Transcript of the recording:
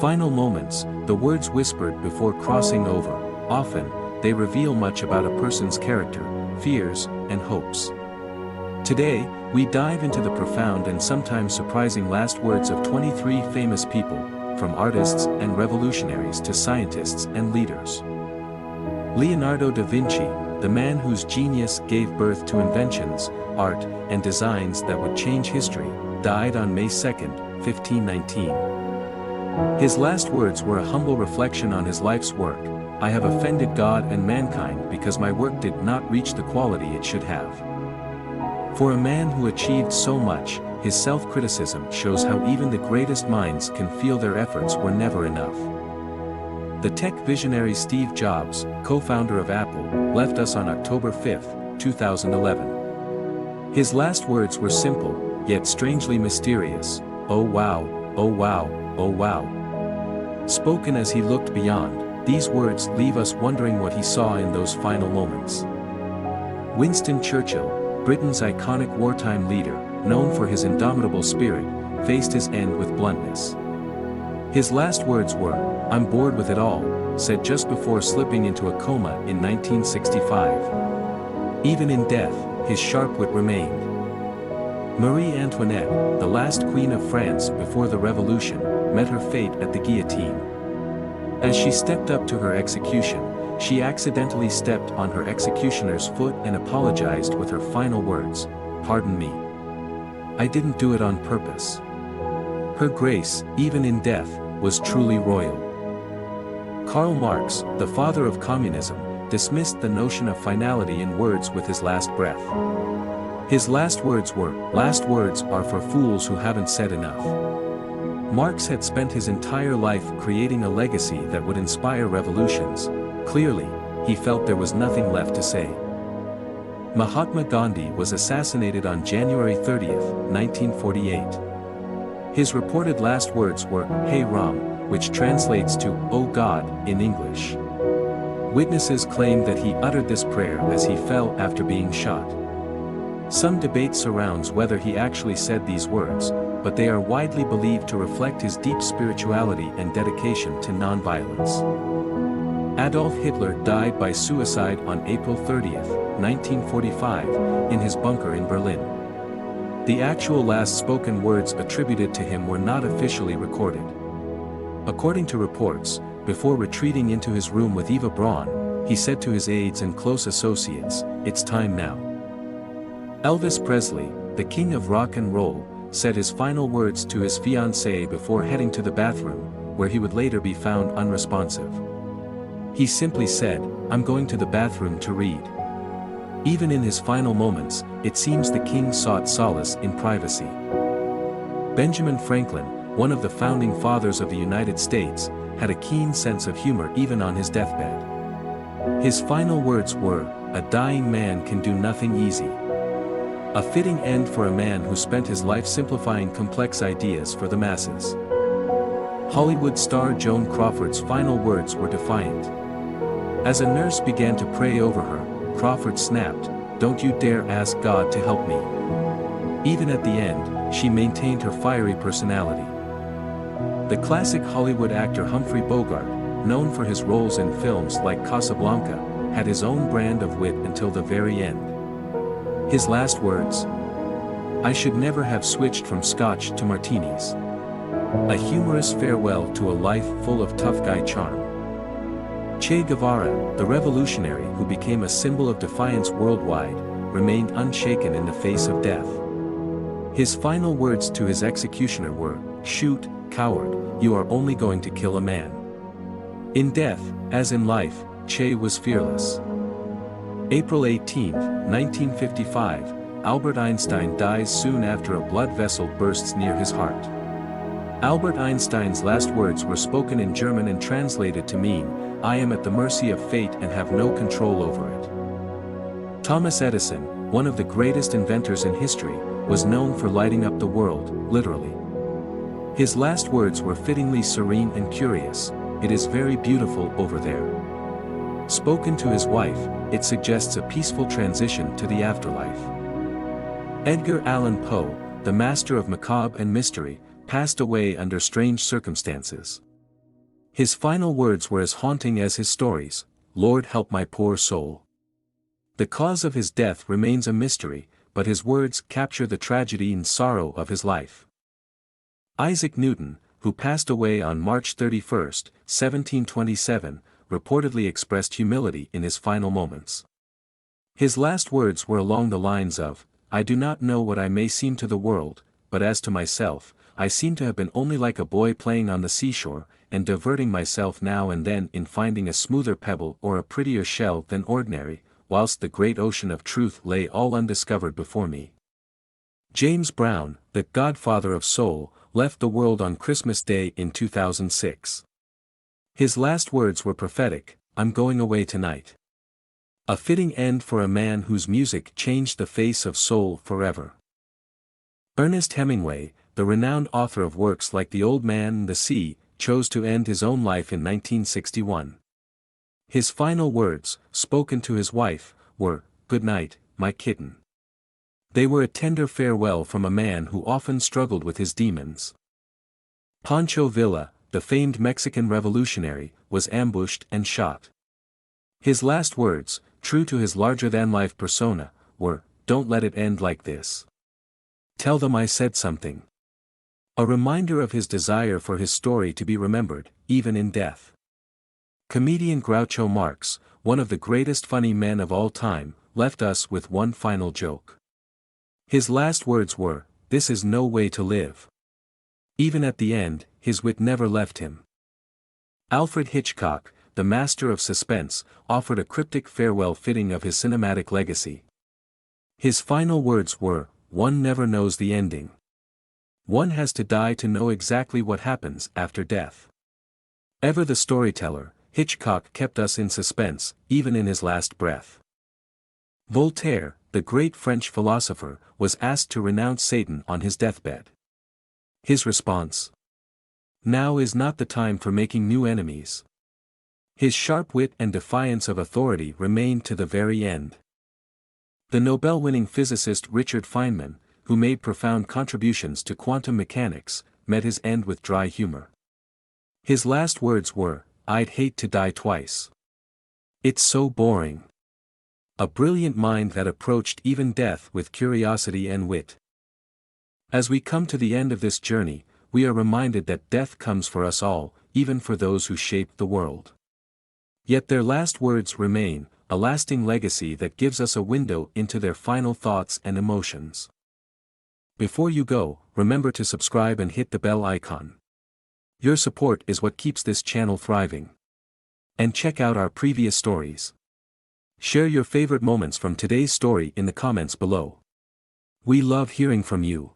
Final moments, the words whispered before crossing over, often, they reveal much about a person's character, fears, and hopes. Today, we dive into the profound and sometimes surprising last words of 23 famous people, from artists and revolutionaries to scientists and leaders. Leonardo da Vinci, the man whose genius gave birth to inventions, art, and designs that would change history, died on May 2, 1519. His last words were a humble reflection on his life's work: "I have offended God and mankind because my work did not reach the quality it should have." For a man who achieved so much, his self-criticism shows how even the greatest minds can feel their efforts were never enough. The tech visionary Steve Jobs, co-founder of Apple, left us on October 5, 2011. His last words were simple, yet strangely mysterious: "Oh wow, oh wow, oh wow." Spoken as he looked beyond, these words leave us wondering what he saw in those final moments. Winston Churchill, Britain's iconic wartime leader, known for his indomitable spirit, faced his end with bluntness. His last words were, "I'm bored with it all," said just before slipping into a coma in 1965. Even in death, his sharp wit remained. Marie Antoinette, the last queen of France before the Revolution, met her fate at the guillotine. As she stepped up to her execution, she accidentally stepped on her executioner's foot and apologized with her final words: "Pardon me. I didn't do it on purpose." Her grace, even in death, was truly royal. Karl Marx, the father of communism, dismissed the notion of finality in words with his last breath. His last words were, "Last words are for fools who haven't said enough." Marx had spent his entire life creating a legacy that would inspire revolutions. Clearly, he felt there was nothing left to say. Mahatma Gandhi was assassinated on January 30, 1948. His reported last words were, "Hey Ram," which translates to, "Oh God," in English. Witnesses claim that he uttered this prayer as he fell after being shot. Some debate surrounds whether he actually said these words, but they are widely believed to reflect his deep spirituality and dedication to nonviolence. Adolf Hitler died by suicide on April 30, 1945, in his bunker in Berlin. The actual last spoken words attributed to him were not officially recorded. According to reports, before retreating into his room with Eva Braun, he said to his aides and close associates, "It's time now." Elvis Presley, the king of rock and roll, said his final words to his fiancée before heading to the bathroom, where he would later be found unresponsive. He simply said, "I'm going to the bathroom to read." Even in his final moments, it seems the king sought solace in privacy. Benjamin Franklin, one of the founding fathers of the United States, had a keen sense of humor even on his deathbed. His final words were, "A dying man can do nothing easy." A fitting end for a man who spent his life simplifying complex ideas for the masses. Hollywood star Joan Crawford's final words were defiant. As a nurse began to pray over her, Crawford snapped, "Don't you dare ask God to help me." Even at the end, she maintained her fiery personality. The classic Hollywood actor Humphrey Bogart, known for his roles in films like Casablanca, had his own brand of wit until the very end. His last words? "I should never have switched from scotch to martinis." A humorous farewell to a life full of tough guy charm. Che Guevara, the revolutionary who became a symbol of defiance worldwide, remained unshaken in the face of death. His final words to his executioner were, "Shoot, coward, you are only going to kill a man." In death, as in life, Che was fearless. April 18, 1955, Albert Einstein dies soon after a blood vessel bursts near his heart. Albert Einstein's last words were spoken in German and translated to mean, "I am at the mercy of fate and have no control over it." Thomas Edison, one of the greatest inventors in history, was known for lighting up the world, literally. His last words were fittingly serene and curious, "It is very beautiful over there." Spoken to his wife, it suggests a peaceful transition to the afterlife. Edgar Allan Poe, the master of macabre and mystery, passed away under strange circumstances. His final words were as haunting as his stories, "Lord help my poor soul." The cause of his death remains a mystery, but his words capture the tragedy and sorrow of his life. Isaac Newton, who passed away on March 31, 1727, reportedly expressed humility in his final moments. His last words were along the lines of, "I do not know what I may seem to the world, but as to myself, I seem to have been only like a boy playing on the seashore, and diverting myself now and then in finding a smoother pebble or a prettier shell than ordinary, whilst the great ocean of truth lay all undiscovered before me." James Brown, the godfather of soul, left the world on Christmas Day in 2006. His last words were prophetic, "I'm going away tonight." A fitting end for a man whose music changed the face of soul forever. Ernest Hemingway, the renowned author of works like The Old Man and the Sea, chose to end his own life in 1961. His final words, spoken to his wife, were, "Good night, my kitten." They were a tender farewell from a man who often struggled with his demons. Pancho Villa, the famed Mexican revolutionary, was ambushed and shot. His last words, true to his larger-than-life persona, were, "Don't let it end like this. Tell them I said something." A reminder of his desire for his story to be remembered, even in death. Comedian Groucho Marx, one of the greatest funny men of all time, left us with one final joke. His last words were, "This is no way to live." Even at the end, his wit never left him. Alfred Hitchcock, the master of suspense, offered a cryptic farewell fitting of his cinematic legacy. His final words were, "One never knows the ending. One has to die to know exactly what happens after death." Ever the storyteller, Hitchcock kept us in suspense, even in his last breath. Voltaire, the great French philosopher, was asked to renounce Satan on his deathbed. His response: "Now is not the time for making new enemies." His sharp wit and defiance of authority remained to the very end. The Nobel-winning physicist Richard Feynman, who made profound contributions to quantum mechanics, met his end with dry humor. His last words were, "I'd hate to die twice. It's so boring." A brilliant mind that approached even death with curiosity and wit. As we come to the end of this journey, we are reminded that death comes for us all, even for those who shaped the world. Yet their last words remain, a lasting legacy that gives us a window into their final thoughts and emotions. Before you go, remember to subscribe and hit the bell icon. Your support is what keeps this channel thriving. And check out our previous stories. Share your favorite moments from today's story in the comments below. We love hearing from you.